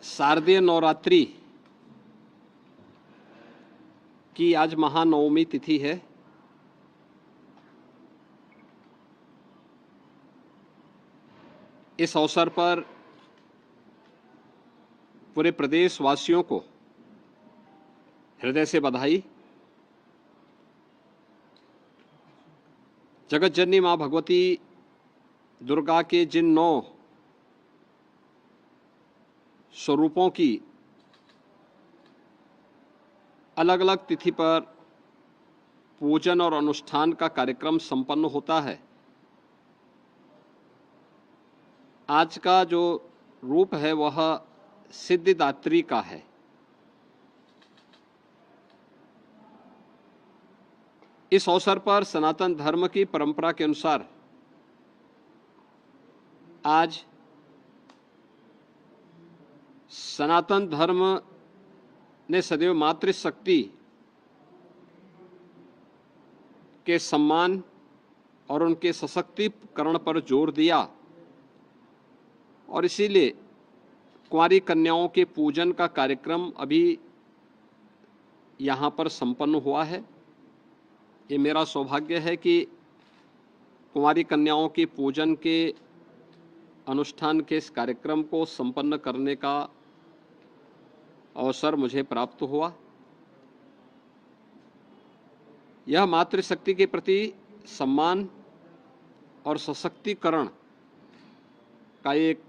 शारदीय नवरात्रि की आज महानवमी तिथि है। इस अवसर पर पूरे प्रदेश वासियों को हृदय से बधाई। जगत जननी मां भगवती दुर्गा के जिन 9 स्वरूपों की अलग अलग तिथि पर पूजन और अनुष्ठान का कार्यक्रम संपन्न होता है, आज का जो रूप है वह सिद्धिदात्री का है। इस अवसर पर सनातन धर्म की परंपरा के अनुसार आज सनातन धर्म ने सदैव मातृशक्ति के सम्मान और उनके सशक्तिकरण पर जोर दिया और इसीलिए कुंवारी कन्याओं के पूजन का कार्यक्रम अभी यहाँ पर संपन्न हुआ है। ये मेरा सौभाग्य है कि कुंवारी कन्याओं के पूजन के अनुष्ठान के इस कार्यक्रम को संपन्न करने का अवसर मुझे प्राप्त हुआ। यह मातृशक्ति के प्रति सम्मान और सशक्तिकरण का एक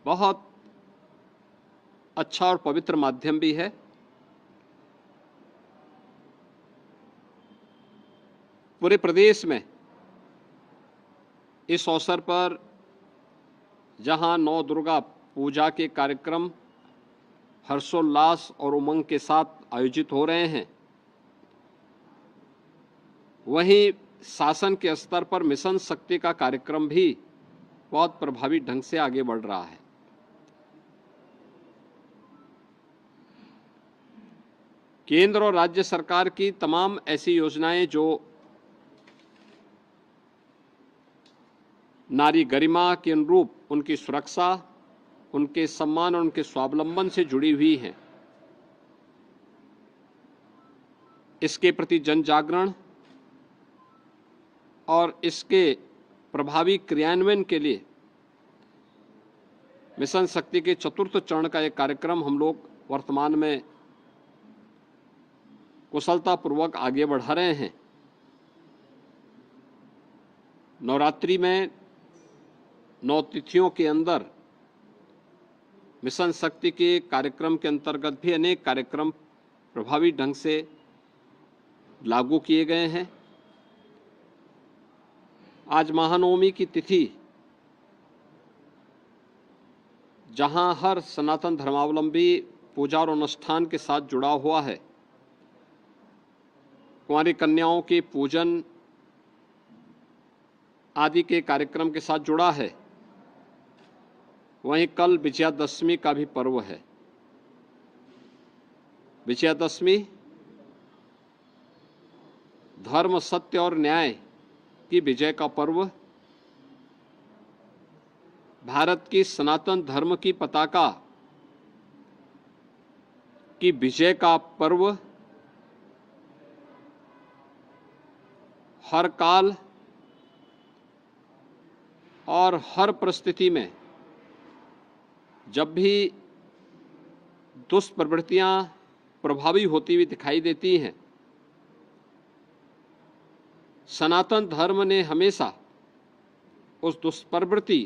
बहुत अच्छा और पवित्र माध्यम भी है। पूरे प्रदेश में इस अवसर पर जहां 9 दुर्गा पूजा के कार्यक्रम हर्षोल्लास और उमंग के साथ आयोजित हो रहे हैं, वहीं शासन के स्तर पर मिशन शक्ति का कार्यक्रम भी बहुत प्रभावी ढंग से आगे बढ़ रहा है। केंद्र और राज्य सरकार की तमाम ऐसी योजनाएं जो नारी गरिमा के अनुरूप उनकी सुरक्षा, उनके सम्मान और उनके स्वावलंबन से जुड़ी हुई हैं, इसके प्रति जन जागरण और इसके प्रभावी क्रियान्वयन के लिए मिशन शक्ति के 4th चरण का एक कार्यक्रम हम लोग वर्तमान में कुशलतापूर्वक आगे बढ़ा रहे हैं। नवरात्रि में 9 तिथियों के अंदर मिशन शक्ति के कार्यक्रम के अंतर्गत भी अनेक कार्यक्रम प्रभावी ढंग से लागू किए गए हैं। आज महानवमी की तिथि, जहां हर सनातन धर्मावलंबी पूजा और अनुष्ठान के साथ जुड़ा हुआ है, कुंवारी कन्याओं के पूजन आदि के कार्यक्रम के साथ जुड़ा है, वहीं कल विजयादशमी का भी पर्व है। विजयादशमी धर्म, सत्य और न्याय की विजय का पर्व, भारत की सनातन धर्म की पताका की विजय का पर्व, हर काल और हर परिस्थिति में जब भी दुष्प्रवृत्तियां प्रभावी होती हुई दिखाई देती हैं, सनातन धर्म ने हमेशा उस दुष्प्रवृत्ति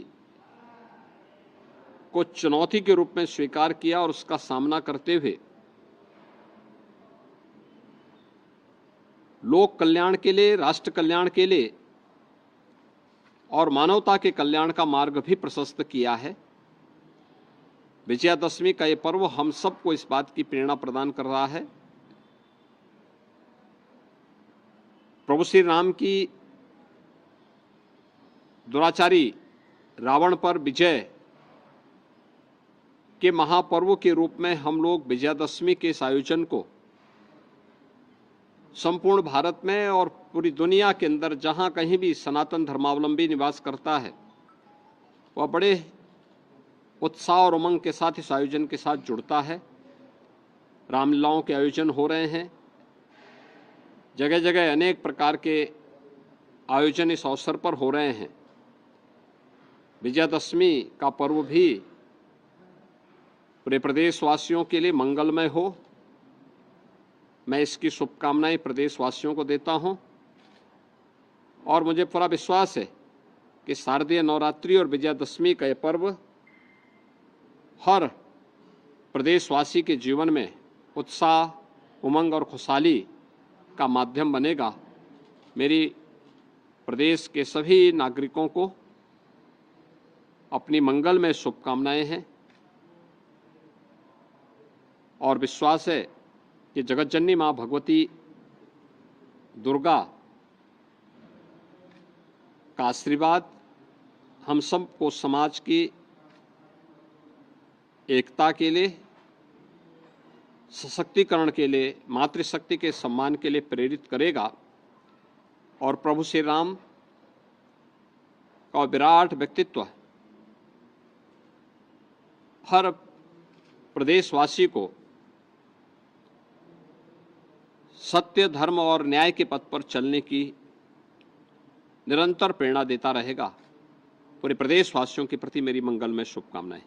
को चुनौती के रूप में स्वीकार किया और उसका सामना करते हुए लोक कल्याण के लिए, राष्ट्र कल्याण के लिए और मानवता के कल्याण का मार्ग भी प्रशस्त किया है। विजयादशमी का ये पर्व हम सबको इस बात की प्रेरणा प्रदान कर रहा है। प्रभु श्री राम की दुराचारी रावण पर विजय के महापर्व के रूप में हम लोग विजयादशमी के इस आयोजन को संपूर्ण भारत में और पूरी दुनिया के अंदर जहां कहीं भी सनातन धर्मावलंबी निवास करता है, वह बड़े उत्साह और उमंग के साथ इस आयोजन के साथ जुड़ता है। रामलीलाओं के आयोजन हो रहे हैं, जगह जगह अनेक प्रकार के आयोजन इस अवसर पर हो रहे हैं। विजयादशमी का पर्व भी पूरे प्रदेशवासियों के लिए मंगलमय हो, मैं इसकी शुभकामनाएं प्रदेशवासियों को देता हूं। और मुझे पूरा विश्वास है कि शारदीय नवरात्रि और विजयादशमी का यह पर्व हर प्रदेशवासी के जीवन में उत्साह, उमंग और खुशहाली का माध्यम बनेगा। मेरी प्रदेश के सभी नागरिकों को अपनी मंगलमय शुभकामनाएं हैं और विश्वास है कि जगतजननी मां भगवती दुर्गा का आशीर्वाद हम सबको समाज की एकता के लिए, सशक्तिकरण के लिए, मातृशक्ति के सम्मान के लिए प्रेरित करेगा और प्रभु श्री राम का विराट व्यक्तित्व हर प्रदेशवासी को सत्य, धर्म और न्याय के पथ पर चलने की निरंतर प्रेरणा देता रहेगा। पूरे प्रदेशवासियों के प्रति मेरी मंगलमय शुभकामनाएं।